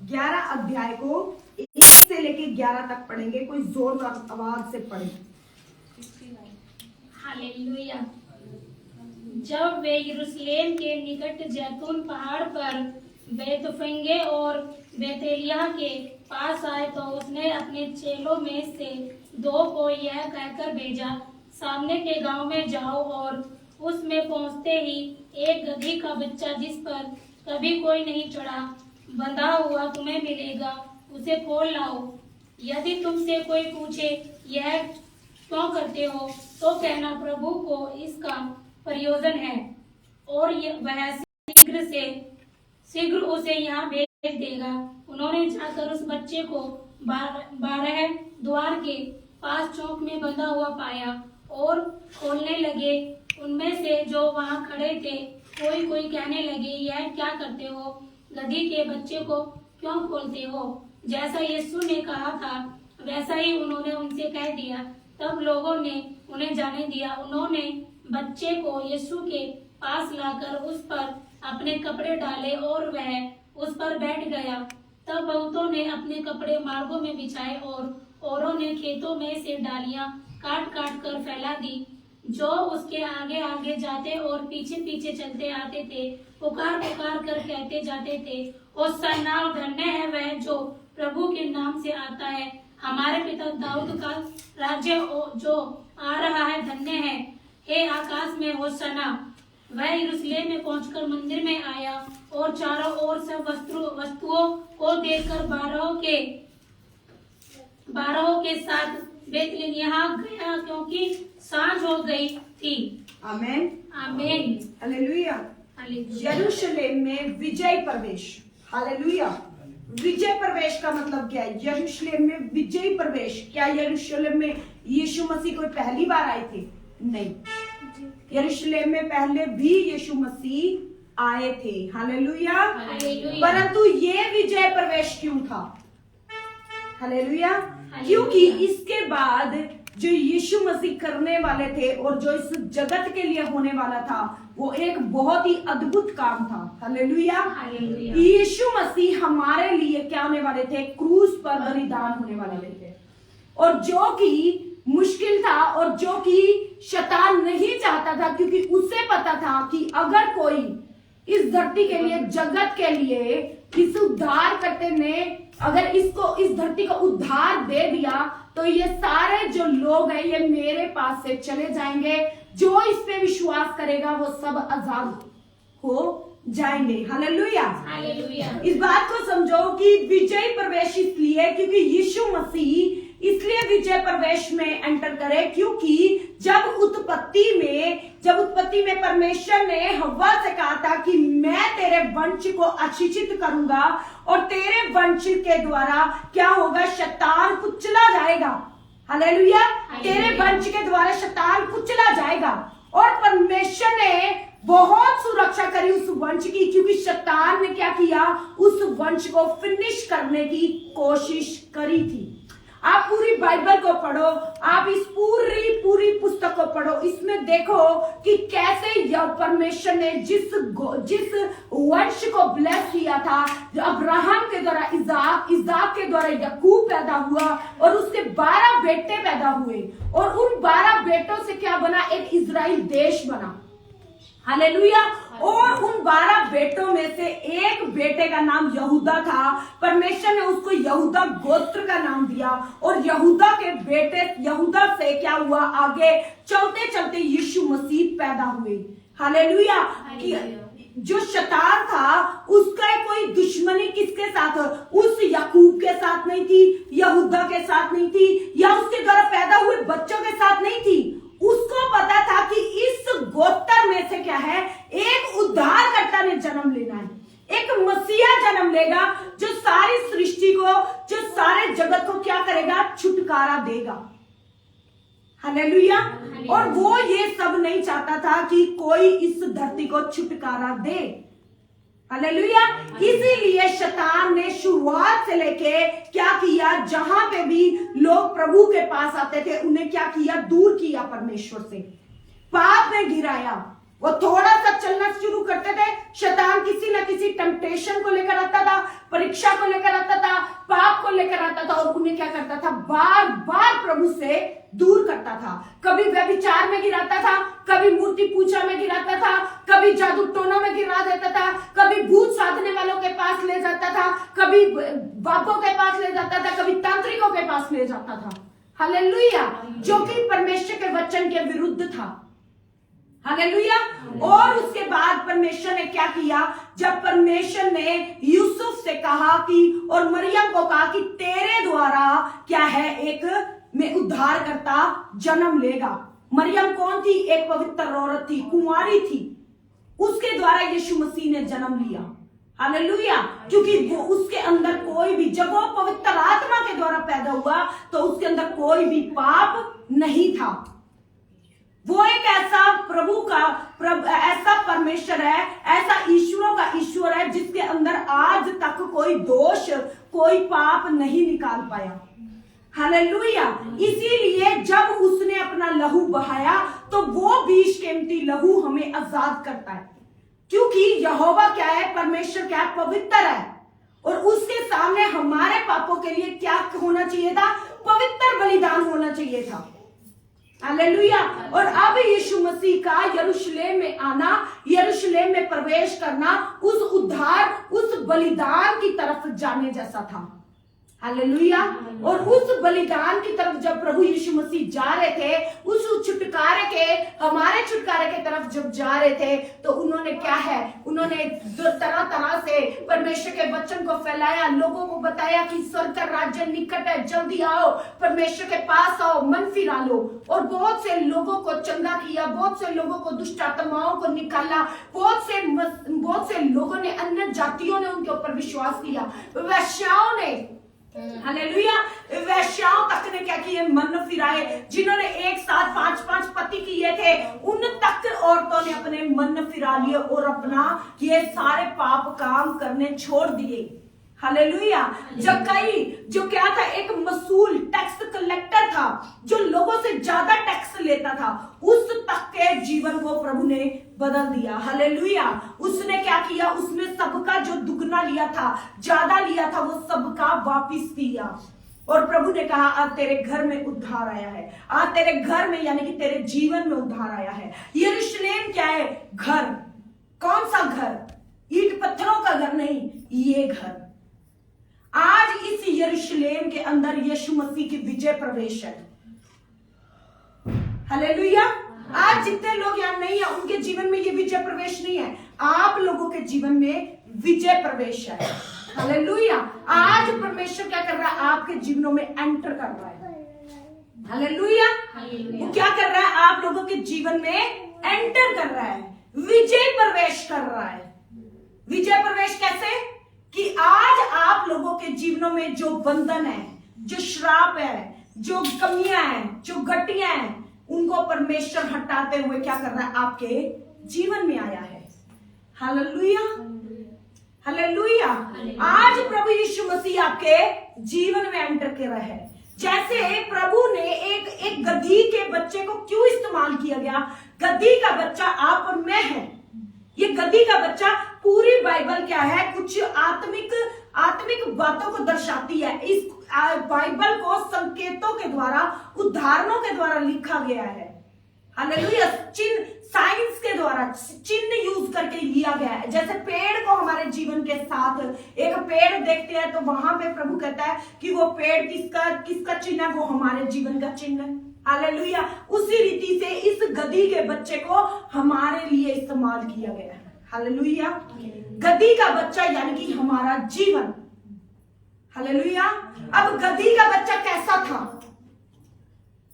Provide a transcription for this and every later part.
11 अध्याय को 1 से लेके 11 तक पढ़ेंगे। कोई जोरदार आवाज से पढ़े। हालेलुया। जब वे यरूशलेम के निकट जैतून पहाड़ पर बेतफगे और बेतेलिया के पास आए तो उसने अपने चेलों में से 2 को यह कहकर भेजा, सामने के गांव में जाओ और उसमें पहुंचते ही एक गधी का बच्चा जिस पर कभी कोई नहीं चढ़ा बंधा हुआ तुम्हें मिलेगा, उसे खोल लाओ। यदि तुमसे कोई पूछे यह क्यों करते हो तो कहना, प्रभु को इसका प्रयोजन है और वह शीघ्र उसे यहाँ भेज देगा। उन्होंने जाकर उस बच्चे को 12 द्वार के पास चौक में बंधा हुआ पाया और खोलने लगे। उनमें से जो वहाँ खड़े थे कोई कहने लगे, यह क्या करते हो? गधी के बच्चे को क्यों खोलते हो? जैसा यीशु ने कहा था वैसा ही उन्होंने उनसे कह दिया। तब लोगों ने उन्हें जाने दिया। उन्होंने बच्चे को यीशु के पास लाकर उस पर अपने कपड़े डाले और वह उस पर बैठ गया। तब बहुतों ने अपने कपड़े मार्गों में बिछाए और औरों ने खेतों में से डालियां काट काट कर फैला दी। जो उसके आगे आगे जाते और पीछे पीछे चलते आते थे पुकार पुकार कर कहते जाते थे, होशाना, धन्य है वह जो प्रभु के नाम से आता है, हमारे पिता दाऊद का राज्य जो आ रहा है धन्य है। हे आकाश में होशाना। वह यरूशलेम में पहुंचकर मंदिर में आया और चारों ओर सब वस्तुओं को देखकर 12 के साथ बेतलेहम यहाँ गया क्योंकि सांझ हो गई थी। आमेन आमेन। हालेलुया। यरूशलेम में विजय प्रवेश। हालेलुया। विजय प्रवेश का मतलब क्या है? यरूशलेम में विजय प्रवेश। क्या यरूशलेम में यीशु मसीह कोई पहली बार आए थे? नहीं, यरूशलेम में पहले भी यीशु मसीह आए थे। हालेलुया। परंतु ये विजय प्रवेश क्यों था? हालेलुया। क्योंकि इसके बाद जो यीशु मसीह करने वाले थे और जो इस जगत के लिए होने वाला था वो एक बहुत ही अद्भुत काम था। हालेलुया। यीशु मसीह हमारे लिए क्या होने वाले थे? क्रूस पर बलिदान होने वाले थे, और जो कि मुश्किल था और जो कि शैतान नहीं चाहता था, क्योंकि उसे पता था कि अगर कोई इस धरती के लिए, जगत के लिए, इस उद्धार करते ने अगर इसको इस धरती को उद्धार दे दिया तो ये सारे जो लोग हैं ये मेरे पास से चले जाएंगे। जो इस पे विश्वास करेगा वो सब आजाद हो जाएंगे। हालेलुया। इस बात को समझो कि विजय प्रवेश इसलिए क्योंकि यीशु मसीह इसलिए विजय प्रवेश में एंटर करे क्योंकि जब उत्पत्ति में परमेश्वर ने हव्वा से कहा था कि मैं तेरे वंश को आशीषित करूंगा और तेरे वंश के द्वारा क्या होगा? शैतान कुचला जाएगा। हालेलुया। तेरे वंश के द्वारा शैतान कुचला जाएगा। और परमेश्वर ने बहुत सुरक्षा करी उस वंश की, क्योंकि शैतान ने क्या किया? उस वंश को फिनिश करने की कोशिश करी थी। आप पूरी बाइबल को पढ़ो, आप इस पूरी पुस्तक को पढ़ो, इसमें देखो कि कैसे परमेश्वर ने जिस वंश को ब्लेस किया था, जो अब्राहम के द्वारा इज़ाक के द्वारा याकूब पैदा हुआ और उसके 12 बेटे पैदा हुए और उन 12 बेटों से क्या बना? एक इजराइल देश बना। हालेलुया। और उन 12 बेटों में से एक बेटे का नाम यहूदा था। परमेश्वर ने उसको यहूदा गोत्र का नाम दिया और यहूदा के बेटे यहूदा से क्या हुआ? आगे चलते चलते यीशु मसीह पैदा हुए। हालेलुया। जो शैतान था उसका कोई दुश्मनी किसके साथ? उस याकूब के साथ नहीं थी, यहूदा के साथ नहीं थी, या उसके द्वारा पैदा हुए बच्चों के साथ नहीं थी। उसको पता था कि इस गोत्र में से क्या है? एक उद्धारकर्ता ने जन्म लेना है, एक मसीहा जन्म लेगा जो सारी सृष्टि को, जो सारे जगत को क्या करेगा? छुटकारा देगा। हालेलुया। और वो ये सब नहीं चाहता था कि कोई इस धरती को छुटकारा दे। हालेलुया। इसीलिए शैतान ने शुरुआत से लेके क्या किया? जहां पे भी लोग प्रभु के पास आते थे उन्हें क्या किया? दूर किया परमेश्वर से, पाप में गिराया। वो थोड़ा सा चलना शुरू करते थे, शैतान किसी न किसी टेम्पटेशन को लेकर आता था, परीक्षा को लेकर लेकर आता था और उन्हें क्या करता था, बार बार प्रभु से दूर करता था। कभी व्यभिचार में गिराता था, कभी मूर्ति पूजा में गिराता था, कभी जादू टोना में गिरा देता था, कभी भूत साधने वालों के पास ले जाता था, कभी बाबों के पास ले जाता था, कभी तांत्रिकों के पास ले जाता था। हालेलुया, जो कि परमेश्वर के वचन के विरुद्ध था। हालेलुया। और उसके बाद परमेश्वर ने क्या किया, जब परमेश्वर ने यूसुफ से कहा कि, और मरियम को कहा कि तेरे द्वारा क्या है, एक में उद्धार करता जन्म लेगा। मरियम कौन थी? एक पवित्र औरत थी, कुंवारी थी। उसके द्वारा यीशु मसीह ने जन्म लिया। हालेलुया। क्योंकि वो उसके अंदर कोई भी, जब वो पवित्र आत्मा के द्वारा पैदा हुआ तो उसके अंदर कोई भी पाप नहीं था। वो एक ऐसा ऐसा परमेश्वर है, ऐसा ईश्वरों का ईश्वर है जिसके अंदर आज तक कोई दोष, कोई पाप नहीं निकाल पाया। हालेलुया। इसीलिए जब उसने अपना लहू बहाया तो वो बेशकीमती लहू हमें आजाद करता है, क्योंकि यहोवा क्या है, परमेश्वर क्या है, पवित्र है। और उसके सामने हमारे पापों के लिए क्या होना चाहिए था? पवित्र बलिदान होना चाहिए था। हालेलुया। और अब यीशु मसीह का यरूशलेम में आना, यरूशलेम में प्रवेश करना, उस उद्धार, उस बलिदान की तरफ जाने जैसा था। हालेलुया। और उस बलिदान की तरफ जब प्रभु यीशु मसीह जा रहे थे, उस छुटकारे के, हमारे छुटकारे के तरफ जब जा रहे थे, तो उन्होंने क्या है, उन्होंने तरह तरह से परमेश्वर के वचन को फैलाया, लोगों को बताया कि स्वर्ग का राज्य निकट है, जल्दी आओ, परमेश्वर के पास आओ, मन फिरा लो। और बहुत से लोगों को चंगा किया, बहुत से लोगों को दुष्ट आत्माओं को निकाला, बहुत से लोगों ने, अन्य जातियों ने उनके ऊपर विश्वास किया, वैश्याओं ने, हालेलुया, वैश्याओं तक ने क्या किए, मन फिराए। जिन्होंने एक साथ 5-5 पति किए थे, उन तक औरतों ने अपने मन फिरा लिए और अपना ये सारे पाप काम करने छोड़ दिए। हालेलुया। जब जो क्या था, एक मसूल टैक्स कलेक्टर था, जो लोगों से ज्यादा टैक्स लेता था, उस तक के जीवन को प्रभु ने बदल दिया। हालेलुया। उसने क्या किया, उसने सबका जो दुगना लिया था, ज्यादा लिया था, वो सबका वापिस किया। और प्रभु ने कहा, आज तेरे घर में उद्धार आया है, आज तेरे घर में, यानी कि तेरे जीवन में उद्धार आया है। यरूशलेम क्या है? घर। कौन सा घर? ईंट पत्थरों का घर नहीं, ये घर। आज इस यरूशलेम के अंदर यीशु मसीह की विजय प्रवेश है। हालेलुया। आज जितने लोग यहाँ नहीं है, उनके जीवन में ये विजय प्रवेश नहीं है। आप लोगों के जीवन में विजय प्रवेश है। हालेलुया। आज परमेश्वर क्या कर रहा है? आपके जीवनों में एंटर कर रहा है। हालेलुया। वो क्या कर रहा है? आप लोगों के जीवन में एंटर कर रहा है, विजय प्रवेश कर रहा है। विजय प्रवेश कैसे? कि आज आप लोगों के जीवनों में जो बंधन है, जो श्राप है, जो कमियां हैं, जो गटियां हैं, उनको परमेश्वर हटाते हुए क्या कर रहा है? आपके जीवन में आया है। हालेलुया। हालेलुया। आज प्रभु यीशु मसीह आपके जीवन में एंटर कर रहा है। जैसे प्रभु ने एक गधी के बच्चे को क्यों इस्तेमाल किया गया? गधी का बच्चा आप और मैं है। ये गधी का बच्चा, पूरी बाइबल क्या है, कुछ आत्मिक बातों को दर्शाती है। इस बाइबल को संकेतों के द्वारा, उदाहरणों के द्वारा लिखा गया है। हालेलुया। चिन्ह, साइंस के द्वारा चिन्ह यूज करके लिया गया है। जैसे पेड़ को हमारे जीवन के साथ, एक पेड़ देखते हैं तो वहां पे प्रभु कहता है कि वो पेड़ किसका चिन्ह है? वो हमारे जीवन का चिन्ह है। हालेलुया। उसी रीति से इस गधी के बच्चे को हमारे लिए इस्तेमाल किया गया है। हालेलुया। गधी का बच्चा यानी कि हमारा जीवन। हालेलुया। अब गधी का बच्चा कैसा था?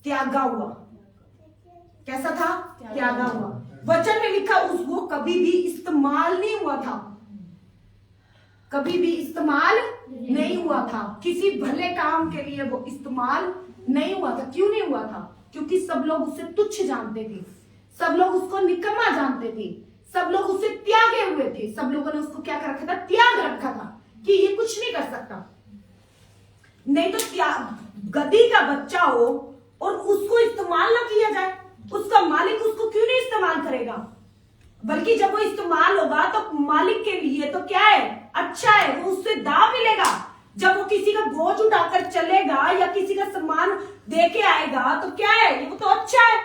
त्यागा हुआ। कैसा था? त्यागा हुआ। वचन में लिखा, उसको कभी भी इस्तेमाल नहीं हुआ था, कभी भी इस्तेमाल नहीं हुआ था। किसी भले काम के लिए वो इस्तेमाल नहीं हुआ था। क्यों नहीं हुआ था? क्योंकि सब लोग उसे तुच्छ जानते थे, सब लोग उसको निकम्मा जानते थे, सब लोग उसे त्यागे हुए थे। सब लोगों ने उसको क्या कर रखा था? त्याग रखा था कि ये कुछ नहीं कर सकता। नहीं तो गधी का बच्चा हो और उसको इस्तेमाल ना किया जाए, उसका मालिक उसको क्यों नहीं इस्तेमाल करेगा? बल्कि जब वो इस्तेमाल होगा तो मालिक के लिए तो क्या है? अच्छा है, वो उससे दाव मिलेगा। जब वो किसी का बोझ उठाकर चलेगा या किसी का सामान दे के आएगा तो क्या है, वो तो अच्छा है,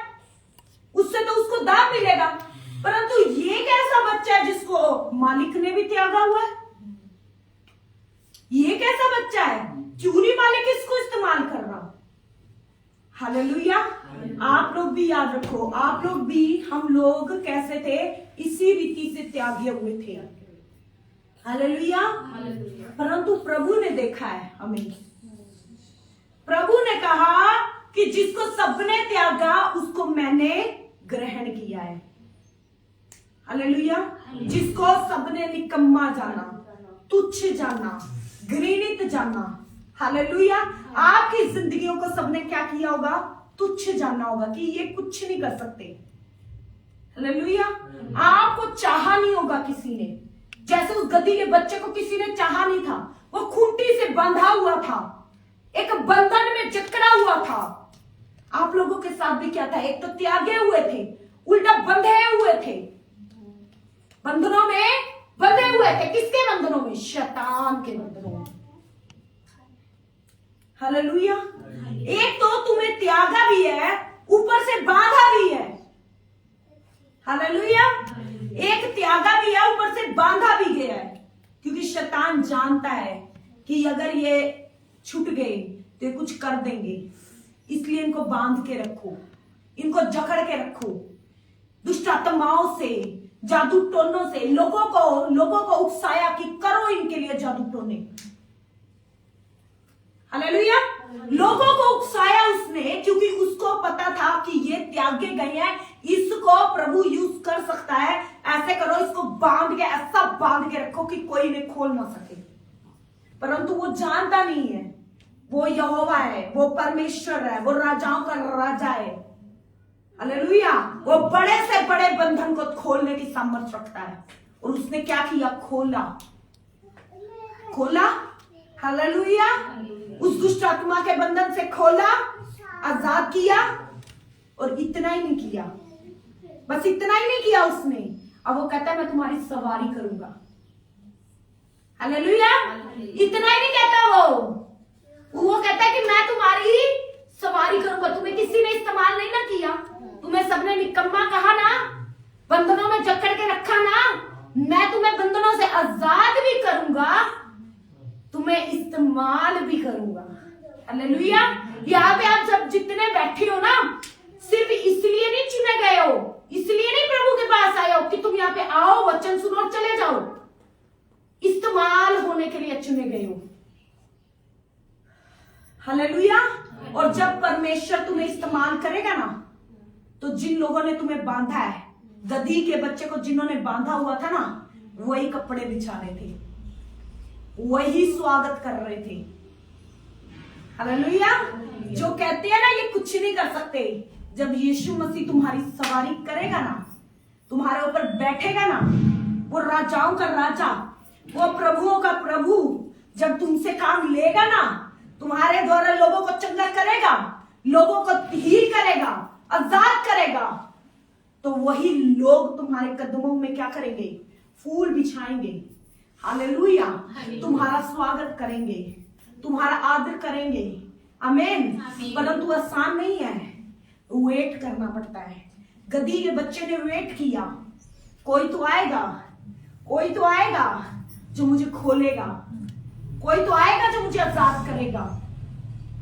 उससे तो उसको दाम मिलेगा। परंतु ये कैसा बच्चा है जिसको मालिक ने भी त्यागा हुआ है? ये कैसा बच्चा है? क्यों नहीं मालिक इसको इस्तेमाल कर रहा? हालेलुया। आप लोग भी याद रखो, आप लोग भी, हम लोग कैसे थे? इसी रीति से त्यागे हुए थे। हालेलुया। परंतु प्रभु ने देखा है हमें, प्रभु ने कहा कि जिसको सबने त्यागा उसको मैंने ग्रहण किया है। हालेलुया। जिसको सबने निकम्मा जाना, तुच्छ जाना, घृणित जाना, हालेलुया, आपकी जिंदगियों को सबने क्या किया होगा? तुच्छ जाना होगा कि ये कुछ नहीं कर सकते। हालेलुया। आपको चाहा नहीं होगा किसी ने, जैसे उस गधी के बच्चे को किसी ने चाहा नहीं था, वो खूंटी से बंधा हुआ था, एक बंधन में जकड़ा हुआ था। आप लोगों के साथ भी क्या था? एक तो त्यागे हुए थे, उल्टा बंधे हुए थे, बंधनों में बंधे हुए थे। किसके बंधनों में? शैतान के बंधनों में। हालेलुया। एक तो तुम्हें त्यागा भी है, ऊपर से बांधा भी है। हालेलुया। एक त्यागा भी है, ऊपर से बांधा भी गया है, क्योंकि शैतान जानता है कि अगर ये छूट गए तो ये कुछ कर देंगे, इसलिए इनको बांध के रखो, इनको जकड़ के रखो। दुष्ट आत्माओं से, जादू टोनों से लोगों को उकसाया कि करो इनके लिए जादू टोने। हालेलुया। लोगों को उकसाया उसने, क्योंकि उसको पता था कि ये त्यागे गए हैं, इसको प्रभु यूज कर सकता है। ऐसे करो, इसको बांध के, ऐसा बांध के रखो कि कोई इन्हें खोल ना सके। परंतु वो जानता नहीं है वो यहोवा है, वो परमेश्वर है, वो राजाओं का राजा है। हालेलुया। वो बड़े से बड़े बंधन को खोलने की सामर्थ्य रखता है। और उसने क्या किया? खोला। हालेलुया। उस दुष्ट आत्मा के बंधन से खोला, आजाद किया। और इतना ही नहीं किया, बस इतना ही नहीं किया उसने, अब वो कहता है मैं तुम्हारी सवारी करूंगा। हालेलुया। इतना ही नहीं कहता वो कहता है कि मैं तुम्हारी सवारी करूंगा। तुम्हें किसी ने इस्तेमाल नहीं ना किया, तुम्हें सबने निकम्मा कहा ना, बंधनों में जकड़ के रखा ना, मैं तुम्हें बंधनों से आजाद भी करूंगा, तुम्हें इस्तेमाल भी करूंगा। हालेलुया। यहाँ पे आप सब जितने बैठे हो ना, सिर्फ इसलिए नहीं चुने गए हो, इसलिए नहीं प्रभु के पास आए हो कि तुम यहाँ पे आओ, वचन सुनो और चले जाओ। इस्तेमाल होने के लिए चुने गए हो। हालेलुया। और जब परमेश्वर तुम्हें इस्तेमाल करेगा ना, तो जिन लोगों ने तुम्हें बांधा है, गधी के बच्चे को जिन्होंने बांधा हुआ था ना, वही कपड़े बिछा रहे थे, वही स्वागत कर रहे थे। हालेलुया। जो कहते हैं ना ये कुछ नहीं कर सकते, जब यीशु मसीह तुम्हारी सवारी करेगा ना, तुम्हारे ऊपर बैठेगा ना, वो राजाओं का राजा, वो प्रभुओं का प्रभु, जब तुमसे काम लेगा ना, तुम्हारे द्वारा लोगों को चंगा करेगा, लोगों को हील करेगा, आजाद करेगा, तो वही लोग तुम्हारे कदमों में क्या करेंगे? फूल बिछाएंगे। हालेलुया। तुम्हारा स्वागत करेंगे, तुम्हारा आदर करेंगे। आमीन। परंतु आसान नहीं है, वेट करना पड़ता है। गधी के बच्चे ने वेट किया, कोई तो आएगा जो मुझे खोलेगा, कोई तो आएगा जो मुझे आजाद करेगा।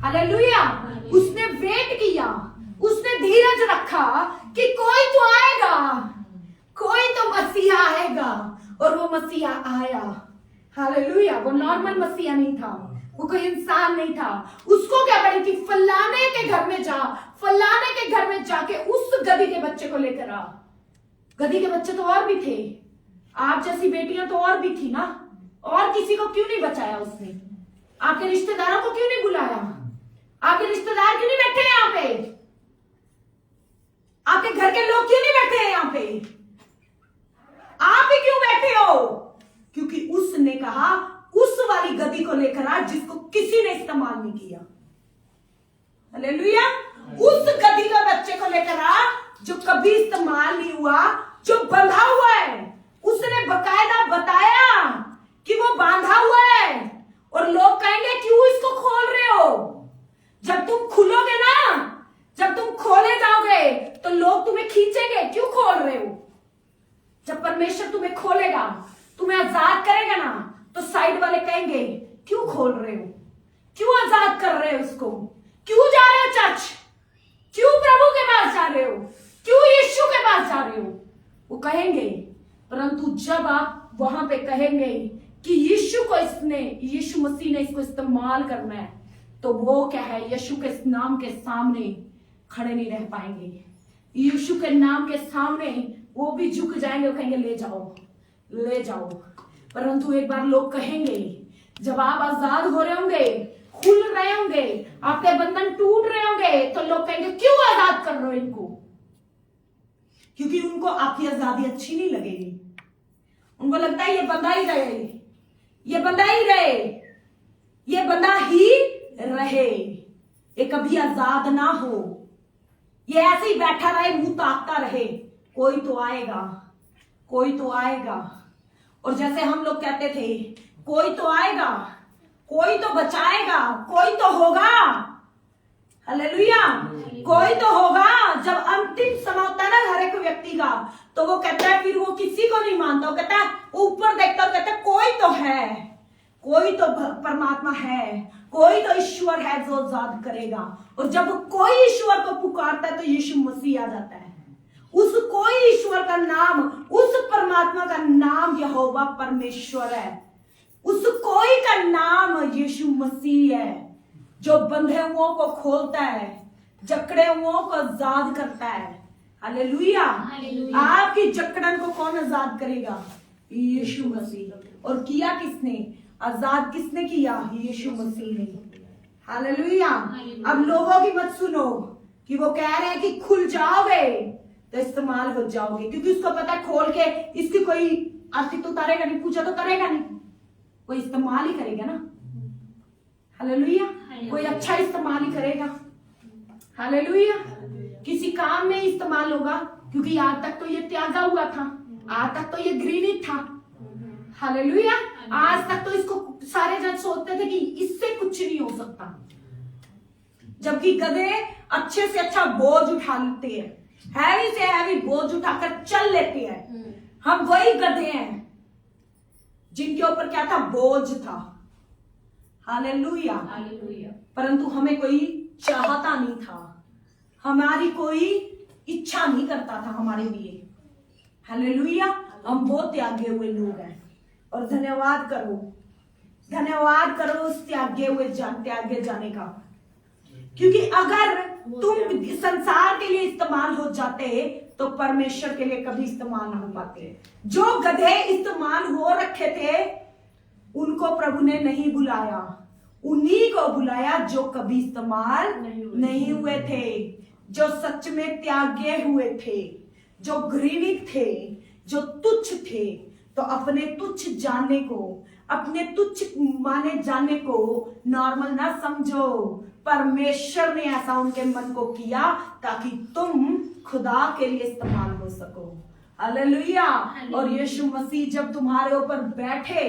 हालेलुया। उसने वेट किया, उसने धीरज रखा कि कोई तो आएगा, कोई तो मसीहा आएगा। और वो मसीहा आया। हालेलुया। वो नॉर्मल मसीहा नहीं था, वो कोई इंसान नहीं था। उसको क्या पड़ी थी? फलाने के घर में जा, फलाने के घर में जाके उस गधी के बच्चे को लेकर आ। गधी के बच्चे तो और भी थे, आप जैसी बेटियां तो और भी थी ना, और किसी को क्यों नहीं बचाया उसने? आपके रिश्तेदारों को क्यों नहीं बुलाया? आपके रिश्तेदार क्यों नहीं बैठे यहाँ पे? आपके घर के लोग क्यों नहीं बैठे हैं यहाँ पे? आप भी क्यों बैठे हो? क्योंकि उसने कहा उस वाली गधी को लेकर आ जिसको किसी ने इस्तेमाल नहीं किया। हालेलुया। उस गधी का बच्चे को लेकर आ जो कभी इस्तेमाल नहीं हुआ, जो बंधा हुआ है। उसने बकायदा बताया कि वो बांधा हुआ है, और लोग कहेंगे क्यों तो लोग तुम्हें खींचेंगे, क्यों खोल रहे हो? जब परमेश्वर तुम्हें खोलेगा, तुम्हें आजाद करेगा ना, तो साइड वाले कहेंगे क्यों खोल रहे हो, क्यों आजाद कर रहे हो उसको, क्यों जा रहे हो चर्च, क्यों प्रभु के पास जा रहे हो, क्यों यीशु के पास जा रहे हो, वो कहेंगे। परंतु जब आप वहां पे कहेंगे कि यीशु मसीह ने इसको इस्तेमाल करना है, तो वो क्या है, यीशु के नाम के सामने खड़े नहीं रह पाएंगे। यीशु के नाम के सामने वो भी झुक जाएंगे, वो कहेंगे ले जाओ, ले जाओ। परंतु एक बार लोग कहेंगे, जब आप आजाद हो रहे होंगे, खुल रहे होंगे, आपके बंधन टूट रहे होंगे, तो लोग कहेंगे क्यों आजाद कर रहे हो इनको? क्योंकि उनको आपकी आजादी अच्छी नहीं लगेगी। उनको लगता है ये बंधा ही रहे, ये बंधा ही रहे, ये बंधा ही रहे, ये कभी आजाद ना हो, ये ऐसे ही बैठा रहे, मुंह ताकता रहे। कोई तो आएगा, कोई तो आएगा। और जैसे हम लोग कहते थे, कोई तो आएगा, कोई तो बचाएगा, कोई तो होगा। हालेलुया, कोई तो होगा। जब अंतिम समय होता है ना हर एक व्यक्ति का, तो वो कहता है, फिर वो किसी को नहीं मानता, वो कहता है, ऊपर देखता है, कहता है कोई तो है, कोई तो परमात्मा है, कोई तो ईश्वर है जो आजाद करेगा। और जब कोई ईश्वर को पुकारता है, तो यीशु मसीह आ जाता है। उस कोई ईश्वर का नाम, उस परमात्मा का नाम यहोवा परमेश्वर है। उस कोई का नाम यीशु मसीह है, जो बंधे हुओं को खोलता है, जकड़े हुओं को आजाद करता है। हालेलुया। आपकी जकड़न को कौन आजाद करेगा? यीशु मसीह। और किया किसने? आजाद किसने किया? यीशु मसीह ने। हालेलुया। अब लोगों की मत सुनो कि वो कह रहे हैं कि खुल जाओगे तो इस्तेमाल हो जाओगे, क्योंकि उसको पता है खोल के इसकी कोई आर्थिक तो उतारेगा नहीं, पूजा तो करेगा नहीं, कोई इस्तेमाल ही करेगा ना। हालेलुया। कोई अच्छा इस्तेमाल ही करेगा। हालेलुया। किसी काम में इस्तेमाल होगा, क्योंकि आज तक तो ये त्यागा हुआ था, आज तक तो ये घृणित था। हालेलुया। आज तक तो इसको सारे जन सोचते थे कि इससे कुछ नहीं हो सकता, जबकि गधे अच्छे से अच्छा बोझ उठा लेते हैं, हैवी से हैवी बोझ उठाकर चल लेते हैं। हम वही गधे हैं जिनके ऊपर क्या था? बोझ था। हालेलुया। परंतु हमें कोई चाहता नहीं था, हमारी कोई इच्छा नहीं करता था हमारे लिए। हालेलुया। हम बहुत त्यागे हुए लोग हैं। और धन्यवाद करो, धन्यवाद करो उस त्यागे जाने का, क्योंकि अगर तुम संसार के लिए इस्तेमाल हो जाते तो परमेश्वर के लिए कभी इस्तेमाल ना हो पाते। जो गधे इस्तेमाल हो रखे थे उनको प्रभु ने नहीं बुलाया, उन्हीं को बुलाया जो कभी इस्तेमाल नहीं हुए थे, जो सच में त्यागे हुए थे, जो घृणित थे, जो तुच्छ थे। तो अपने तुच्छ जानने को, अपने तुच्छ माने जाने को नॉर्मल ना समझो। परमेश्वर ने ऐसा उनके मन को किया ताकि तुम खुदा के लिए इस्तेमाल हो सको। हालेलुया। और यीशु मसीह जब तुम्हारे ऊपर बैठे,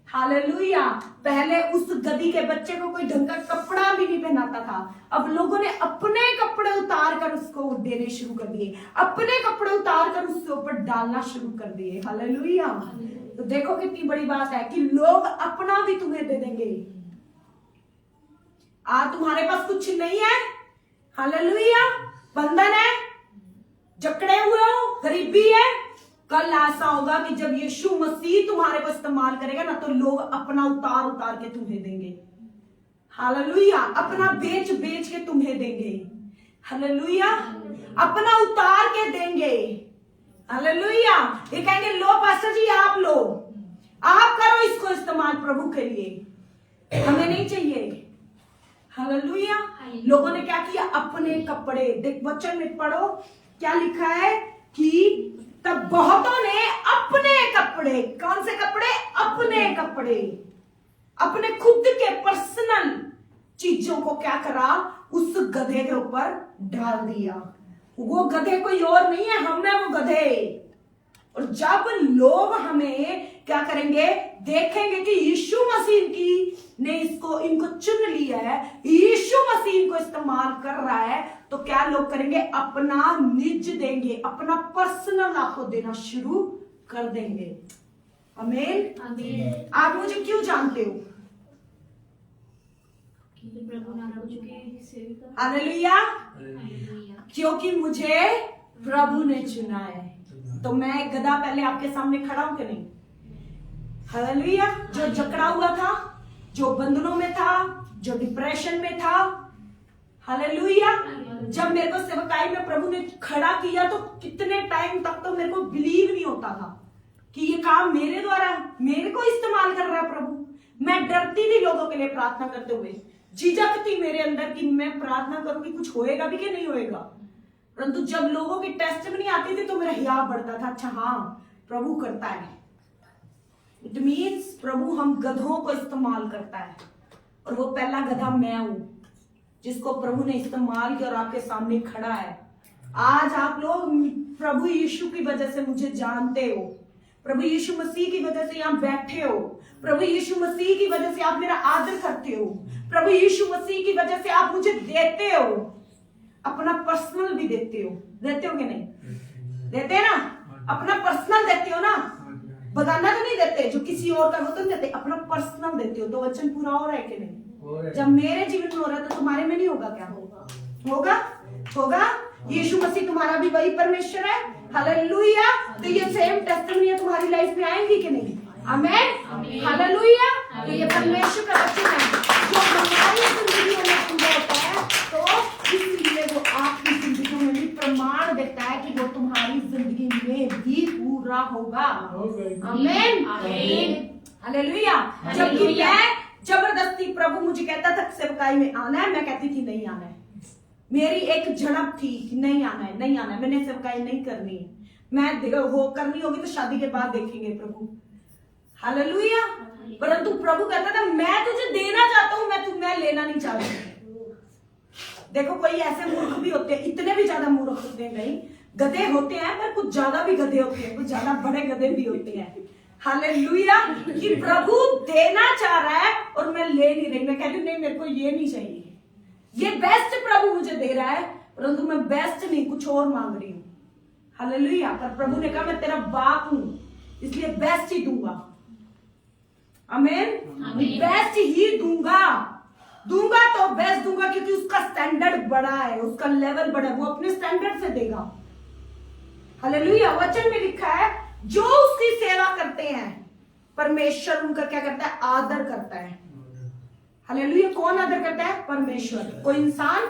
हालेलुया, पहले उस गधी के बच्चे को कोई ढंग का कपड़ा भी नहीं पहनाता था। अब लोगों ने अपने कपड़े उतार कर उसको देने शुरू कर दिए, अपने कपड़े उतार कर उसके ऊपर डालना शुरू कर दिए। हालेलुया। तो देखो कितनी बड़ी बात है कि लोग अपना भी तुम्हें दे देंगे। आज तुम्हारे पास कुछ नहीं है, हालेलुया, बंधन है, जकड़े हुए हो, गरीबी है। कल ऐसा होगा कि जब यीशु मसीह तुम्हारे को इस्तेमाल करेगा ना, तो लोग अपना उतार उतार के तुम्हें देंगे। हालेलुया। अपना बेच बेच के तुम्हें देंगे। हालेलुया। अपना उतार के देंगे। हालेलुया। ये कहेंगे लो पास्टर जी, आप लो, आप करो इसको इस्तेमाल प्रभु के लिए, हमें नहीं चाहिए। हालेलुया। लोगों ने क्या किया? अपने कपड़े, देख वचन में पढ़ो क्या लिखा है कि तब बहुतों ने अपने कपड़े, कौन से कपड़े? अपने कपड़े, अपने खुद के पर्सनल चीजों को क्या करा? उस गधे के ऊपर डाल दिया। वो गधे कोई और नहीं है, हम है वो गधे। और जब लोग हमें क्या करेंगे, देखेंगे कि यीशु मसीह की ने इनको चुन लिया है, यीशु मसीह इनको इस्तेमाल कर रहा है, तो क्या लोग करेंगे, अपना निज देंगे, अपना पर्सनल आपको देना शुरू कर देंगे। आमीन। आप मुझे क्यों जानते हो? हालेलुया। क्योंकि मुझे प्रभु ने चुना है। तो मैं एक गधा पहले आपके सामने खड़ा हूं कि नहीं? हालेलुया। जो जकड़ा हुआ था, जो बंधनों में था, जो डिप्रेशन में था, हालेलुया। जब मेरे को सेवकाई में प्रभु ने खड़ा किया तो कितने टाइम तक तो मेरे को बिलीव नहीं होता था कि ये काम मेरे द्वारा मेरे को इस्तेमाल कर रहा है प्रभु। मैं डरती थी लोगों के लिए प्रार्थना करते हुए, झिझक थी मेरे अंदर कि मैं प्रार्थना करूंगी कुछ होएगा भी कि नहीं होएगा। परंतु जब लोगों की टेस्ट में नहीं आती थी तो मेरा हिया बढ़ता था, अच्छा हाँ प्रभु करता है। इट मीन्स प्रभु हम गधों को इस्तेमाल करता है, और वो पहला गधा मैं हूं जिसको प्रभु ने इस्तेमाल किया और आपके सामने खड़ा है। आज आप लोग प्रभु यीशु की वजह से मुझे जानते हो, प्रभु यीशु मसीह की वजह से यहाँ बैठे हो, प्रभु यीशु मसीह की वजह से आप मेरा आदर करते हो, प्रभु यीशु मसीह की वजह से आप मुझे देते हो, अपना पर्सनल भी देते हो। देते हो कि नहीं? देते ना? अपना पर्सनल देते हो ना? बगाना तो नहीं देते, जो किसी और का हो तो देते, अपना पर्सनल देते हो। तो वचन पूरा हो रहा है कि नहीं? जब मेरे जीवन में हो रहा है तो तुम्हारे में नहीं होगा क्या? होगा, होगा। यीशु मसीह तुम्हारा भी वही परमेश्वर है। हालेलुया। तो ये सेम टेस्टिमनी तुम्हारी लाइफ में आएंगी कि नहीं? आमेन। हालेलुया। तो ये परमेश्वर का वचन है जो हमारी जिंदगी में पूरा होता है, तो इसलिए वो आपकी जिंदगी में भी प्रमाण देता है कि वो तुम्हारी जिंदगी में भी पूरा होगा। आमेन। हालेलुया। जबकि मैं जबरदस्ती, प्रभु मुझे कहता था सेवकाई में आना है, मैं कहती थी नहीं आना है। मेरी एक झड़प थी कि नहीं आना है, नहीं आना है, मैंने सेवकाई नहीं करनी है। मैं वो करनी होगी तो शादी के बाद देखेंगे प्रभु। हालेलुया। परंतु प्रभु कहता था मैं तुझे देना चाहता हूं, मैं लेना नहीं चाहती। देखो कोई ऐसे मूर्ख भी होते हैं, इतने भी ज्यादा मूर्ख होते हैं, नहीं गधे होते हैं, पर कुछ ज्यादा भी गधे होते हैं, कुछ ज्यादा बड़े गधे भी होते हैं। हालेलुया। कि प्रभु देना चाह रहा है और मैं ले नहीं रही। मैं कह रही हूं नहीं, मेरे को ये नहीं चाहिए, ये बेस्ट प्रभु मुझे दे रहा है, परंतु मैं बेस्ट नहीं, कुछ और मांग रही हूं। हालेलुया। पर प्रभु ने कहा मैं तेरा बाप हूं, इसलिए बेस्ट ही दूंगा। आमीन। बेस्ट ही दूंगा तो बेस्ट दूंगा, क्योंकि उसका स्टैंडर्ड बड़ा है, उसका लेवल बड़ा है, वो अपने स्टैंडर्ड से देगा। हालेलुया। वचन में लिखा है जो उसकी सेवा करते हैं परमेश्वर उनका क्या करता है? आदर करता है। हालेलुया। कौन आदर करता है? परमेश्वर, कोई इंसान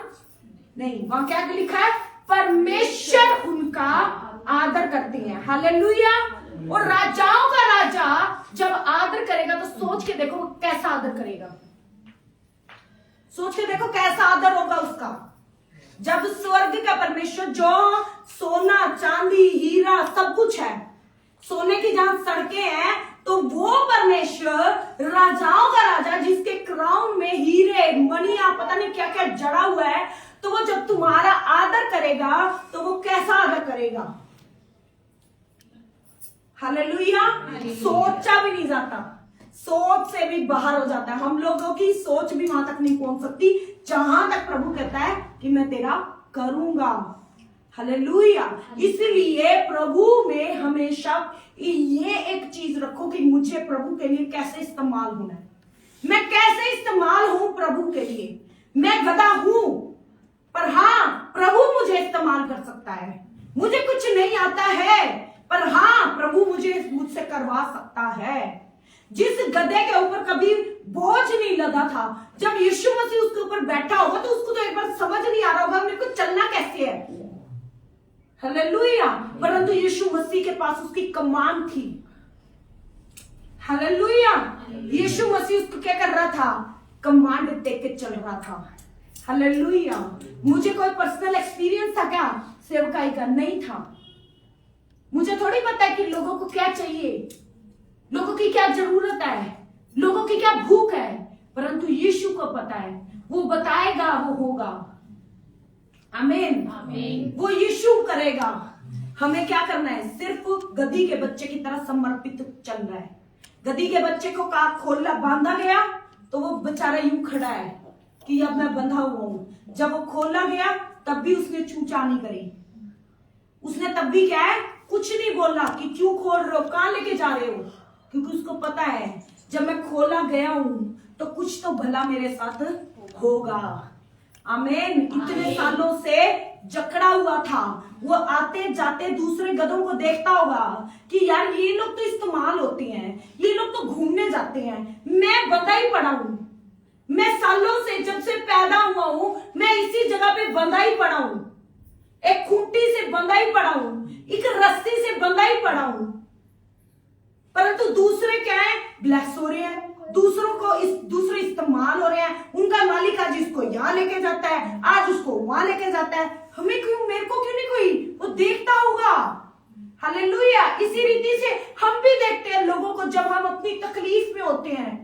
नहीं। वहां क्या लिखा है? परमेश्वर उनका आदर करते हैं। हालेलुया। और राजाओं का राजा जब आदर करेगा तो सोच के देखो वो कैसा आदर करेगा। सोच के देखो कैसा आदर होगा उसका। जब स्वर्ग का परमेश्वर, जो सोना चांदी हीरा सब कुछ है, सोने की जहां सड़कें हैं, तो वो परमेश्वर राजाओं का राजा जिसके क्राउन में हीरे मणियां पता नहीं क्या क्या जड़ा हुआ है, तो वो जब तुम्हारा आदर करेगा तो वो कैसा आदर करेगा? हालेलुया। सोचा भी नहीं जाता, सोच से भी बाहर हो जाता है। हम लोगों की सोच भी वहां तक नहीं पहुंच सकती जहां तक प्रभु कहता है कि मैं तेरा करूंगा। हालेलुया। इसलिए प्रभु में हमेशा ये एक चीज रखो कि मुझे प्रभु के लिए कैसे इस्तेमाल होना है, मैं कैसे इस्तेमाल हूं प्रभु के लिए। मैं गधा हूं, पर हाँ प्रभु मुझे इस्तेमाल कर सकता है। मुझे कुछ नहीं आता है, पर हाँ प्रभु मुझसे करवा सकता है। जिस गधे के ऊपर कभी बोझ नहीं लगा था, जब यीशु मसीह उसके ऊपर बैठा होगा तो उसको तो एक बार समझ नहीं आ रहा होगा मेरे को चलना कैसे है। हालेलुया। परंतु यीशु मसीह के पास उसकी कमान थी। हालेलुया। यीशु मसीह उसको क्या कर रहा था? कमांड दे के चल रहा था। हालेलुया। मुझे कोई पर्सनल एक्सपीरियंस था क्या सेवकाई का? नहीं था। मुझे थोड़ी पता है कि लोगों को क्या चाहिए, लोगों की क्या जरूरत है, लोगों की क्या भूख है, परंतु यीशु को पता है, वो बताएगा, वो होगा। आमीन। वो यीशु करेगा। हमें क्या करना है? सिर्फ गधी के बच्चे की तरह समर्पित चल रहा है। गधी के बच्चे को खोला बांधा गया तो वो बेचारा यूं खड़ा है कि अब मैं बंधा हुआ हूं। जब वो खोला गया तब भी उसने चूचा नहीं करी, उसने तब भी क्या है कुछ नहीं बोला कि क्यों खोल रहे हो, कहां लेके जा रहे हो, क्योंकि उसको पता है जब मैं खोला गया हूं तो कुछ तो भला मेरे साथ होगा। आमीन। इतने सालों से जकड़ा हुआ था, वो आते जाते दूसरे गधों को देखता होगा कि यार ये लोग तो इस्तेमाल होते हैं, ये लोग तो घूमने जाते हैं, मैं बंधा ही पड़ा हूं, मैं सालों से जब से पैदा हुआ हूं मैं इसी जगह पे बंधा ही पड़ा हूं, एक खूंटी से बंधा ही पड़ा हूं, एक रस्सी से बंधा ही पड़ा हूं। परंतु दूसरे क्या है, ब्लेस हो रहे हैं, दूसरों को दूसरे इस्तेमाल हो रहे हैं, उनका मालिक आज इसको यहाँ लेके जाता है, आज उसको वहां लेके जाता है, हमें क्यों, मेरे को क्यों नहीं, कोई वो देखता होगा। हालेलुया। इसी रीति से हम भी देखते हैं लोगों को जब हम अपनी तकलीफ में होते हैं।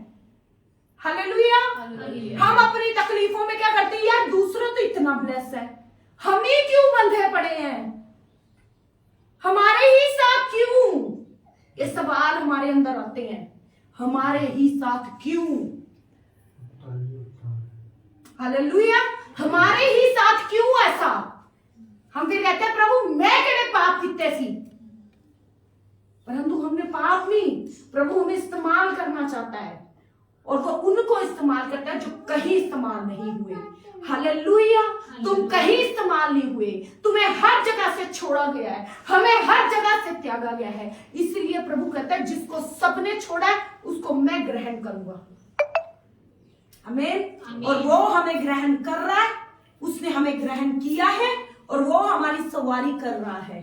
हालेलुया। हम अपनी तकलीफों में क्या करते हैं, यार दूसरा तो इतना ब्लेस है, हम ही क्यों बंधे पड़े हैं, हमारे ही साथ क्यों, ये सवाल हमारे अंदर आते हैं, हमारे ही साथ क्यों। हालेलुया। हमारे ही साथ क्यों ऐसा, हम फिर कहते हैं प्रभु मैं केड़े पाप किते सी, परंतु हमने पाप नहीं, प्रभु हमें इस्तेमाल करना चाहता है और वो उनको इस्तेमाल करता है जो कहीं इस्तेमाल नहीं हुए। हालेलुया। तुम कहीं इस्तेमाल नहीं हुए, तुम्हें हर जगह से छोड़ा गया है, हमें हर जगह से त्यागा गया है, इसलिए प्रभु कहता है जिसको सबने छोड़ा है उसको मैं ग्रहण करूंगा। आमीन। और वो हमें ग्रहण कर रहा है, उसने हमें ग्रहण किया है और वो हमारी सवारी कर रहा है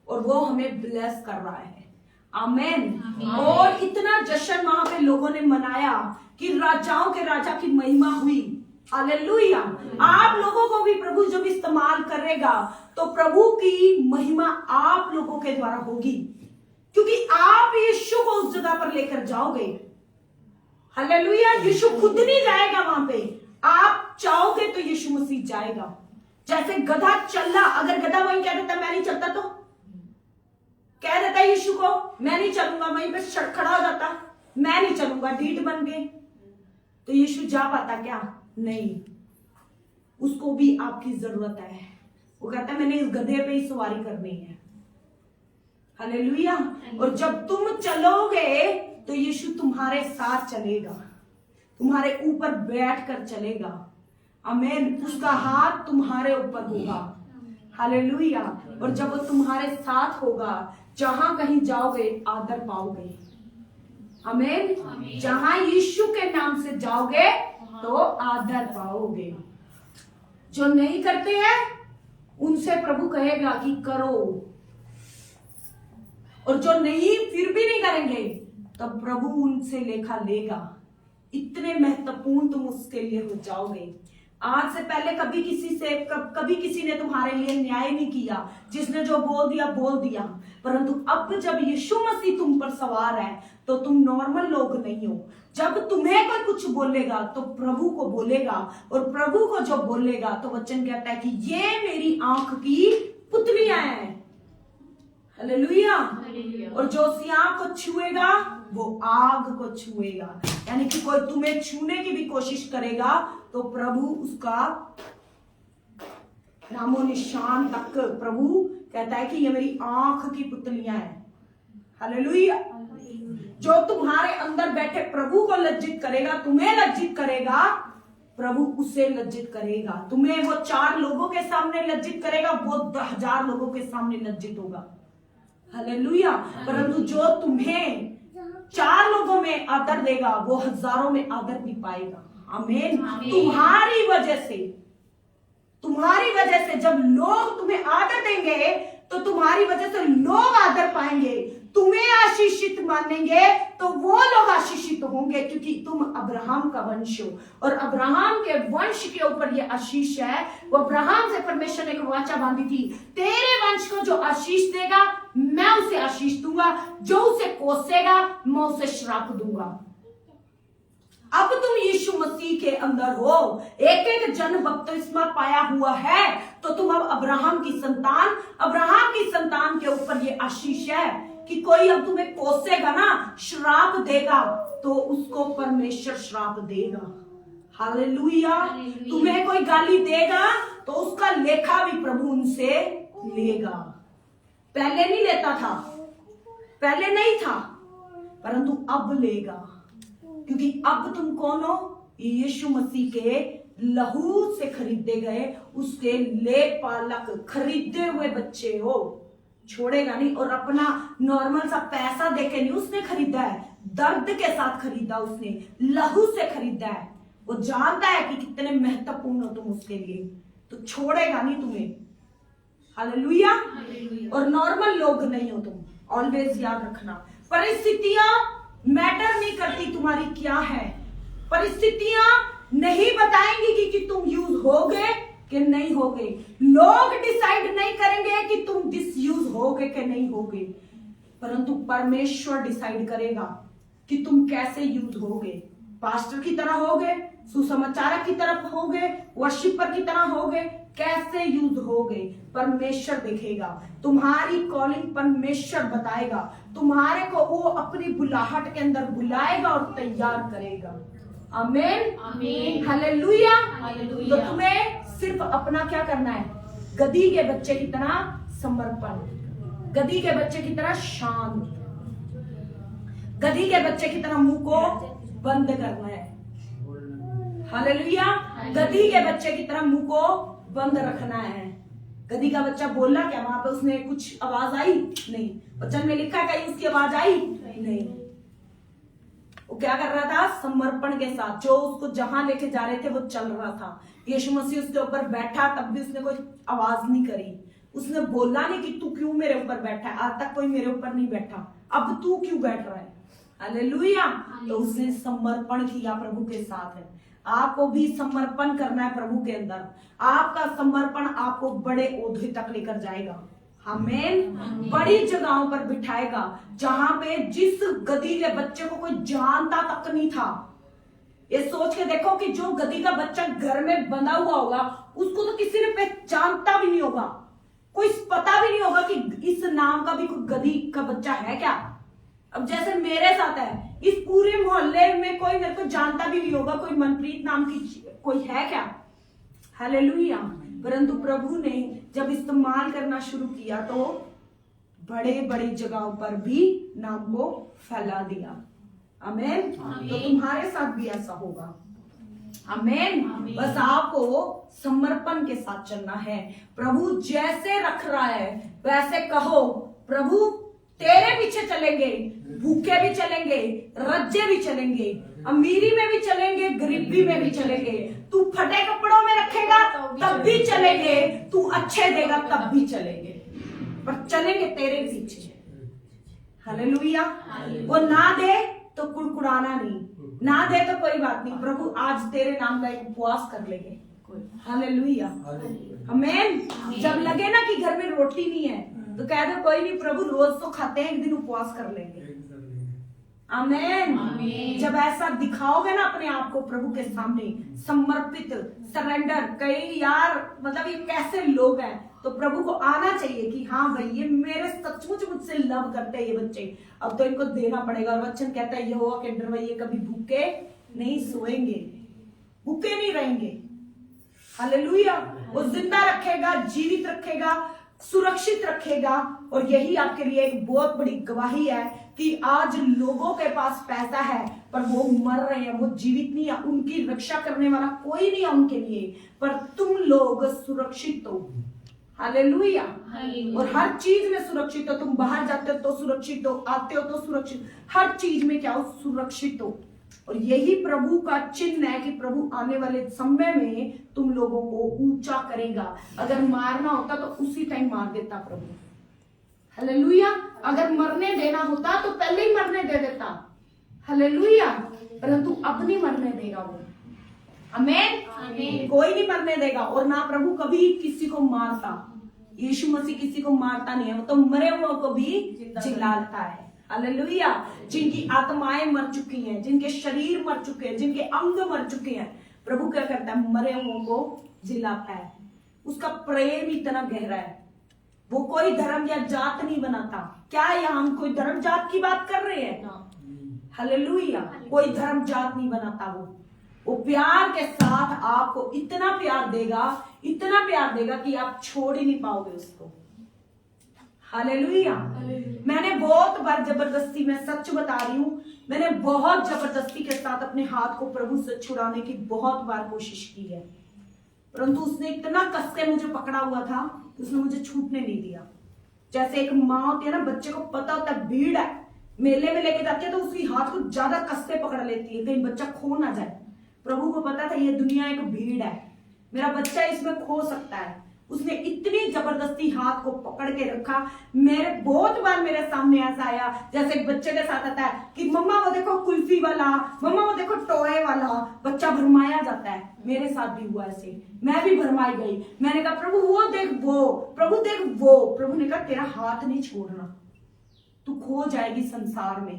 और वो हमें ब्लेस कर रहा है। आमीन। और इतना जश्न वहां पे लोगों ने मनाया कि राजाओं के राजा की महिमा हुई। हालेलुया। आप लोगों को भी प्रभु जब इस्तेमाल करेगा तो प्रभु की महिमा आप लोगों के द्वारा होगी, क्योंकि आप यीशु को उस जगह पर लेकर जाओगे। हालेलुया। यीशु खुद नहीं जाएगा वहां पे, आप चाहोगे तो यीशु मसीह जाएगा। जैसे गधा चला, अगर गधा वहीं कह देता मैं नहीं चलता, तो कह देता यीशु को मैं नहीं चलूंगा, वहीं पे खड़ा हो जाता मैं नहीं चलूंगा, ढीठ बन गए, तो यीशु जा पाता क्या? नहीं, उसको भी आपकी जरूरत है। वो कहता है मैंने इस गधे पे ही सवारी करनी है। हालेलुया। और जब तुम चलोगे तो यीशु तुम्हारे साथ चलेगा, तुम्हारे ऊपर बैठ कर चलेगा। आमीन। उसका हाथ तुम्हारे ऊपर होगा। हालेलुया। और जब वो तुम्हारे साथ होगा, जहां कहीं जाओगे आदर पाओगे। आमीन। जहां यीशु के नाम से जाओगे तो आदर पाओगे। जो नहीं करते हैं उनसे प्रभु कहेगा कि करो, और जो नहीं फिर भी नहीं करेंगे तब प्रभु उनसे लेखा लेगा। इतने महत्वपूर्ण तुम उसके लिए हो जाओगे। आज से पहले कभी किसी ने तुम्हारे लिए न्याय नहीं किया, जिसने जो बोल दिया, परंतु अब जब यीशु मसीह तुम पर सवार है तो तुम नॉर्मल लोग नहीं हो। जब तुम्हें कोई कुछ बोलेगा तो प्रभु को बोलेगा, और प्रभु को जो बोलेगा तो वचन कहता है कि ये मेरी आंख की पुतलियां हैं। हालेलुया। और जो उसी आंख को छुएगा वो आग को छुएगा। यानी कि कोई तुम्हें छूने की भी कोशिश करेगा तो प्रभु उसका नामो निशान तक प्रभु कहता है कि ये मेरी आंख की पुतलियां हैं। हालेलुया। जो तुम्हारे अंदर बैठे प्रभु को लज्जित करेगा, तुम्हें लज्जित करेगा, प्रभु उसे लज्जित करेगा। तुम्हें वो 4 लोगों के सामने लज्जित करेगा, वो 1000 लोगों के सामने लज्जित होगा। हालेलुया। परंतु जो तुम्हें 4 लोगों में आदर देगा वो हजारों में आदर भी पाएगा। आमीन। तुम्हारी वजह से जब लोग तुम्हें आदर देंगे तो तुम्हारी वजह से लोग आदर पाएंगे, तुम्हें आशीषित मानेंगे तो वो लोग आशीषित होंगे, क्योंकि तुम अब्राहम का वंश हो। और अब्राहम के वंश के ऊपर ये आशीष है। वो अब्राहम से परमेश्वर ने एक वाचा बांधी थी, तेरे वंश को जो आशीष देगा मैं उसे आशीष दूंगा, जो उसे कोसेगा मैं उसे श्राप दूंगा। अब तुम यीशु मसीह के अंदर हो, एक जन बपतिस्मा पाया हुआ है, तो तुम अब अब्राहम की संतान के ऊपर ये आशीष है कि कोई अब तुम्हें कोसेगा ना, श्राप देगा, तो उसको परमेश्वर श्राप देगा। हालेलुया। तुम्हें कोई गाली देगा तो उसका लेखा भी प्रभु उनसे लेगा। पहले नहीं लेता था, पहले नहीं था, परंतु अब लेगा, क्योंकि अब तुम कौन हो? यीशु मसीह के लहू से खरीदे गए, उसके लेपालक, खरीदे हुए बच्चे हो। छोड़ेगा नहीं। और अपना नॉर्मल सा पैसा देके नहीं उसने खरीदा है, दर्द के साथ खरीदा उसने, लहू से खरीदा है। वो जानता है कि कितने महत्वपूर्ण हो तुम उसके लिए, तो छोड़ेगा नहीं तुम्हें। हालेलुया। और नॉर्मल लोग नहीं हो तुम, ऑलवेज याद रखना। परिस्थितियां मैटर नहीं करती तुम्हारी क्या है, परिस्थितियां नहीं बताएंगी कि तुम यूज होगे कि नहीं होगे। लोग डिसाइड नहीं करेंगे कि तुम डिसयूज होगे कि नहीं होगे, परंतु परमेश्वर डिसाइड करेगा कि तुम कैसे यूज होगे। पास्टर की तरह होगे, सुसमाचारक की तरफ होगे, वर्शिपर की तरह होगे, कैसे यूज होगे परमेश्वर देखेगा। तुम्हारी कॉलिंग परमेश्वर बताएगा, तुम्हारे को वो अपनी बुलाहट के अंदर बुलाएगा और तैयार करेगा। आमीन, आमीन, हालेलुया। हालेलुया। तो तुम्हें सिर्फ अपना क्या करना है? गधी के बच्चे की तरह समर्पण, गधी के बच्चे की तरह शांत, गधी के बच्चे की तरह मुंह को बंद करना है। हालेलुया। गधी के बच्चे की तरह मुंह को बंद रखना है। गधी का बच्चा बोला क्या? वहां पे उसने कुछ आवाज आई? नहीं। वचन में लिखा कहीं उसकी आवाज आई? नहीं। वो क्या कर रहा था? समर्पण के साथ, जो उसको जहां लेके जा रहे थे वो चल रहा था। यीशु मसीह उसके ऊपर बैठा, तब भी उसने कोई आवाज नहीं करी। उसने बोला नहीं कि तू क्यों मेरे ऊपर बैठा है, आज तक कोई मेरे ऊपर नहीं बैठा, अब तू क्यों बैठ रहा है। हालेलुया। तो उसने समर्पण किया प्रभु के साथ है। आपको भी समर्पण करना है प्रभु के अंदर। आपका समर्पण आपको बड़े ओहदे तक लेकर जाएगा। आमीन। बड़ी जगहों पर बिठाएगा, जहां पे जिस गधी के बच्चे को कोई जानता तक नहीं था। ये सोच के देखो कि जो गधी का बच्चा घर में बंधा हुआ होगा, उसको तो किसी ने पहचानता भी नहीं होगा, कोई पता भी नहीं होगा कि इस नाम का भी कोई गधी का बच्चा है क्या। अब जैसे मेरे साथ है, इस पूरे मोहल्ले में कोई मेरे को जानता भी नहीं होगा, कोई मनप्रीत नाम की कोई है क्या। हालेलुया। परंतु प्रभु ने जब इस्तेमाल करना शुरू किया तो बड़े बड़ी जगहों पर भी नाम को फैला दिया। आमीन। तो तुम्हारे साथ भी ऐसा होगा। आमीन। बस आपको समर्पण के साथ चलना है। प्रभु जैसे रख रहा है वैसे कहो, प्रभु तेरे पीछे चलेंगे, भूखे भी चलेंगे, रज्जे भी चलेंगे, अमीरी में भी चलेंगे, गरीबी में भी चलेंगे। तू फटे कपड़ों में रखेगा तब भी चलेंगे, तू अच्छे देगा तब भी चलेंगे, पर चलेंगे तेरे पीछे। हालेलुया। वो ना दे तो कुड़कुड़ाना नहीं, ना दे तो कोई बात नहीं, प्रभु आज तेरे नाम का एक उपवास कर लेंगे। हालेलुया। आमीन। जब लगे ना कि घर में रोटी नहीं है तो कह दो कोई नहीं प्रभु, रोज तो खाते हैं, एक दिन उपवास कर लेंगे। आमीन। जब ऐसा दिखाओगे ना अपने आप को प्रभु के सामने समर्पित, सरेंडर, कई यार मतलब ये कैसे लोग हैं, तो प्रभु को आना चाहिए कि हाँ भाई ये मेरे सचमुच मुझसे लव करते हैं ये बच्चे, अब तो इनको देना पड़ेगा। और वचन कहता है यहोवा के डर में ये कभी भूखे नहीं सोएंगे, भूखे नहीं रहेंगे। हालेलुया। वो जिंदा रखेगा, जीवित रखेगा, सुरक्षित रखेगा। और यही आपके लिए एक बहुत बड़ी गवाही है कि आज लोगों के पास पैसा है पर वो मर रहे हैं, वो जीवित नहीं है, उनकी रक्षा करने वाला कोई नहीं है उनके लिए, पर तुम लोग सुरक्षित हो। हालेलुया। और हर चीज में सुरक्षित हो। तुम बाहर जाते हो तो सुरक्षित हो, आते हो तो सुरक्षित, हर चीज में क्या हो? सुरक्षित हो। और यही प्रभु का चिन्ह है कि प्रभु आने वाले समय में तुम लोगों को ऊंचा करेगा। अगर मारना होता तो उसी टाइम मार देता प्रभु। हालेलुया। अगर मरने देना होता तो पहले ही मरने दे देता। हालेलुया। परंतु अब नहीं मरने देगा वो। आमीन। कोई नहीं मरने देगा। और ना प्रभु कभी किसी को मारता, यीशु मसीह किसी को मारता नहीं है, वो तो मरे हुओं को भी जिलाता है। हालेलुया। जिनकी आत्माएं मर चुकी हैं, जिनके शरीर मर चुके हैं, जिनके अंग मर चुके हैं, प्रभु क्या करता है? मरे हुओं को जिलाता है। उसका प्रेम इतना गहरा है। वो कोई धर्म या जात नहीं बनाता। क्या यहाँ हम कोई धर्म जात की बात कर रहे हैं? हालेलुया। कोई धर्म जात नहीं बनाता। वो प्यार के साथ आपको इतना प्यार देगा, इतना प्यार देगा कि आप छोड़ ही नहीं पाओगे उसको। हालेलुया। मैंने बहुत बार जबरदस्ती, मैं सच बता रही हूं, मैंने बहुत जबरदस्ती के साथ अपने हाथ को प्रभु से छुड़ाने की बहुत बार कोशिश की है, परंतु उसने इतना कस के मुझे पकड़ा हुआ था कि उसने मुझे छूटने नहीं दिया। जैसे एक माँ होती है ना, बच्चे को पता होता है भीड़ है, मेले में लेके जाती है तो उसकी हाथ को ज्यादा कस के पकड़ लेती है, कहीं बच्चा खो ना जाए। प्रभु को पता था ये दुनिया एक भीड़ है, मेरा बच्चा इसमें खो सकता है। उसने इतनी जबरदस्ती हाथ को पकड़ के रखा। मेरे बहुत बार मेरे सामने ऐसा आया, जैसे एक बच्चे के साथ आता है कि मम्मा वो देखो कुल्फी वाला, मम्मा वो देखो टॉय वाला, बच्चा भरमाया जाता है। मेरे साथ भी हुआ ऐसे, मैं भी भरमाई गई। मैंने कहा प्रभु वो देख वो, प्रभु देख वो। प्रभु ने कहा तेरा हाथ नहीं छोड़ना, तू खो जाएगी संसार में।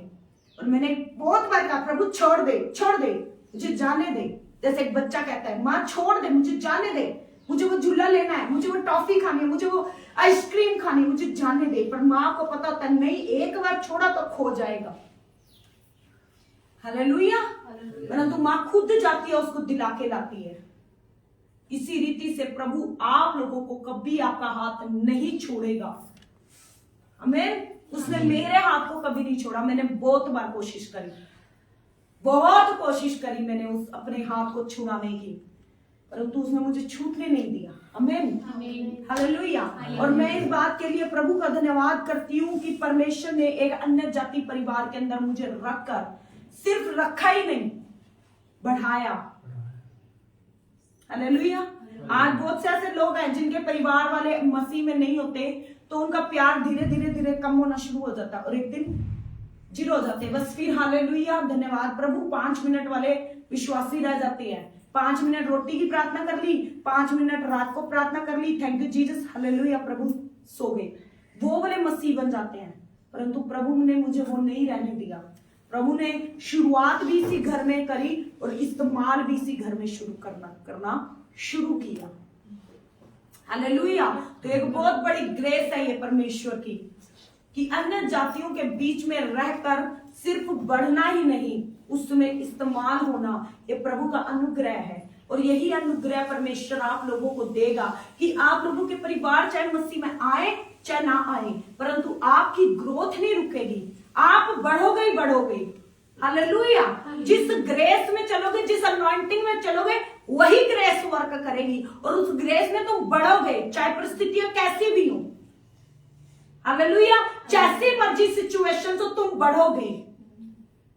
और मैंने बहुत बार कहा प्रभु छोड़ दे, छोड़ दे, मुझे जाने दे। जैसे एक बच्चा कहता है माँ छोड़ दे, मुझे जाने दे, मुझे वो झूला लेना है, मुझे वो टॉफी खानी है, मुझे वो आइसक्रीम खानी है, मुझे जाने दे। पर माँ को पता होता है नहीं, एक बार छोड़ा तो खो जाएगा। हालेलुया। परंतु माँ खुद जाती है, उसको दिला के लाती है। इसी रीति से प्रभु आप लोगों को कभी आपका हाथ नहीं छोड़ेगा। आमीन। उसने मेरे हाथ को कभी नहीं छोड़ा। मैंने बहुत बार कोशिश करी, बहुत कोशिश करी मैंने उस अपने हाथ को छुड़ाने की, परंतु उसने मुझे छूटने नहीं दिया। आमीन। हालेलुया। और मैं इस बात के लिए प्रभु का धन्यवाद करती हूँ कि परमेश्वर ने एक अन्य जाति परिवार के अंदर मुझे रखकर सिर्फ रखा ही नहीं, बढ़ाया। हालेलुया। आज बहुत से ऐसे लोग हैं जिनके परिवार वाले मसीह में नहीं होते, तो उनका प्यार धीरे धीरे धीरे कम होना शुरू हो जाता है और एक दिन जीरो हो जाते हैं। बस फिर हालेलुया धन्यवाद प्रभु 5 मिनट वाले विश्वासी रह जाते हैं। 5 मिनट रोटी की प्रार्थना कर ली, 5 मिनट रात को प्रार्थना कर ली, थैंक यू जीसस, हालेलुया प्रभु, सो गए। वो वाले मसीह बन जाते हैं। परंतु प्रभु ने मुझे वो नहीं रहने दिया। प्रभु ने शुरुआत भी इसी घर में करी और इस्तेमाल भी इसी घर में करना शुरू किया। हालेलुया। तो एक बहुत बड़ी ग्रेस है ये परमेश्वर की, कि अन्य जातियों के बीच में रहकर सिर्फ बढ़ना ही नहीं, उसमें इस्तेमाल होना, ये प्रभु का अनुग्रह है। और यही अनुग्रह परमेश्वर आप लोगों को देगा कि आप लोगों के परिवार चाहे मसीह में आए चाहे ना आए, परंतु आपकी ग्रोथ नहीं रुकेगी, आप बढ़ोगे ही बढ़ोगे। हालेलुया। जिस ग्रेस में चलोगे, जिस अनॉइंटिंग में चलोगे, वही ग्रेस वर्क करेगी और उस ग्रेस में तुम बढ़ोगे, चाहे परिस्थितियां कैसी भी हो। हालेलुया। जैसी मर्जी सिचुएशन हो तुम बढ़ोगे।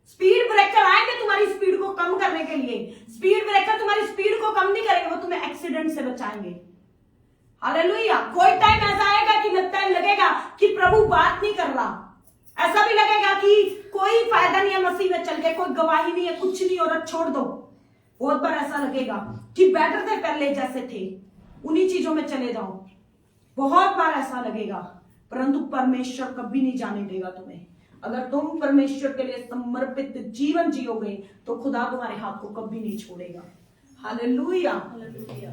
स्पीड ब्रेकर आएंगे तुम्हारी स्पीड को कम करने के लिए, स्पीड ब्रेकर तुम्हारी स्पीड को कम नहीं करेंगे, वो तुम्हें एक्सीडेंट से बचाएंगे। हालेलुया। कोई टाइम ऐसा आएगा कि लगेगा कि प्रभु बात नहीं कर रहा, ऐसा भी लगेगा कि कोई फायदा नहीं है मसीह में चल के, कोई गवाही नहीं है, कुछ नहीं हो रहा, छोड़ दो। बहुत बार ऐसा लगेगा कि बेटर थे पहले जैसे थे, उन्हीं चीजों में चले जाओ। बहुत बार ऐसा लगेगा, परंतु परमेश्वर कभी नहीं जाने देगा तुम्हें। अगर तुम परमेश्वर के लिए समर्पित जीवन जियोगे तो खुदा तुम्हारे हाथ को कभी नहीं छोड़ेगा। हालेलुया।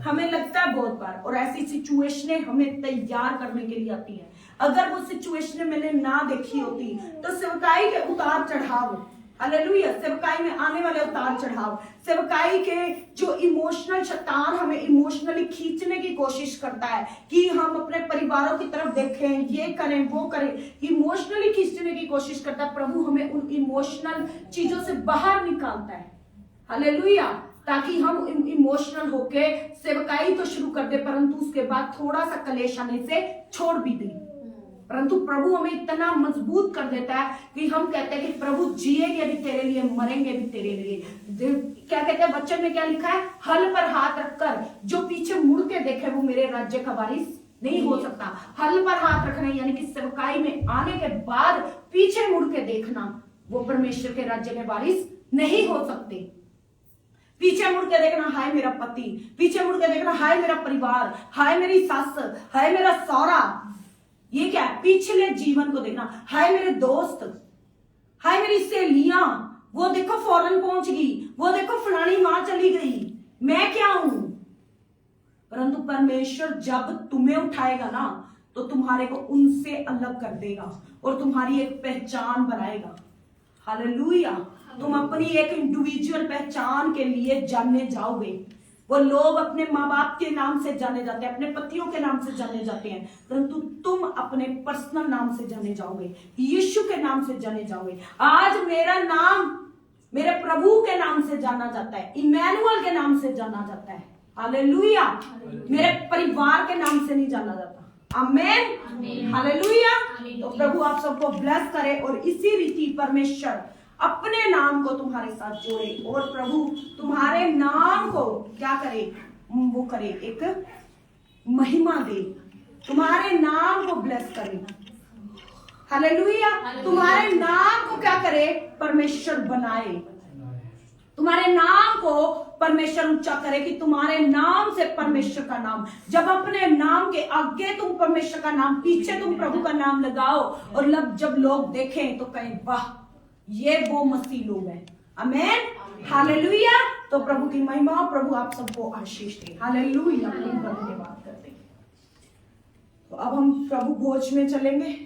हमें लगता है बहुत बार, और ऐसी सिचुएशनें हमें तैयार करने के लिए आती हैं। अगर वो सिचुएशनें मैंने ना देखी होती तो सेवकाई के उतार चढ़ाव, हालेलुया, सेवकाई में आने वाले उतार चढ़ाव, सेवकाई के जो इमोशनल शैतान हमें इमोशनली खींचने की कोशिश करता है कि हम अपने परिवारों की तरफ देखें, ये करें वो करें, इमोशनली खींचने की कोशिश करता है। प्रभु हमें उन इमोशनल चीजों से बाहर निकालता है। हालेलुया। ताकि हम इमोशनल होके सेवकाई तो शुरू कर दे, परंतु उसके बाद थोड़ा सा कलेश आने से छोड़ भी दें। परंतु प्रभु हमें इतना मजबूत कर देता है कि हम कहते हैं कि प्रभु जिएंगे भी तेरे लिए, मरेंगे भी तेरे लिए। क्या कहते हैं बच्चन में, क्या लिखा है, हल पर हाथ रखकर जो पीछे मुड़ के देखे वो मेरे राज्य का वारिस नहीं हो सकता। हल पर हाथ रखना यानी कि सेवकाई में आने के बाद पीछे मुड़ के देखना, वो परमेश्वर के राज्य में वारिस नहीं हो सकते। पीछे मुड़ के देखना, हाय मेरा पति, पीछे मुड़ के देखना, हाय मेरा परिवार, हाय मेरी सास, हाय मेरा सौरा, ये क्या है, पिछले जीवन को देखना, हाय मेरे दोस्त, हाय मेरी सहेलियां, वो देखो फॉरेन पहुंच गई, वो देखो फलानी मां चली गई, मैं क्या हूं। परंतु परमेश्वर जब तुम्हें उठाएगा ना, तो तुम्हारे को उनसे अलग कर देगा और तुम्हारी एक पहचान बनाएगा। हालेलुया। तुम अपनी एक इंडिविजुअल पहचान के लिए जाने जाओगे। वो लोग अपने माँ बाप के नाम से जाने जाते हैं, अपने पतियों के नाम से जाने जाते हैं, परंतु तुम अपने पर्सनल नाम से जाने जाओगे, यीशु के नाम से जाने जाओगे। आज मेरा नाम मेरे प्रभु के नाम से जाना जाता है, इमैनुअल के नाम से जाना जाता है। हालेलुया। मेरे परिवार के नाम से नहीं जाना जाता। आमेन। हालेलुया। तो प्रभु आप सबको ब्लेस करे और इसी रीति परमेश्वर अपने नाम को तुम्हारे साथ जोड़े और प्रभु तुम्हारे नाम को क्या करे, वो करे, एक महिमा दे, तुम्हारे नाम को ब्लेस करे। हालेलुया। तुम्हारे नाम को क्या करे, परमेश्वर बनाए, तुम्हारे नाम को परमेश्वर ऊंचा करे कि तुम्हारे नाम से परमेश्वर का नाम, जब अपने नाम के आगे तुम परमेश्वर का नाम, पीछे तुम प्रभु का नाम लगाओ और जब लोग देखें तो कहें वाह ये वो मसीह लोग हैं। आमेन। हालेलुया। तो प्रभु की महिमा, प्रभु आप सबको आशीष दे। हालेलुया। धन्यवाद करते हैं। तो अब हम प्रभु भोज में चलेंगे।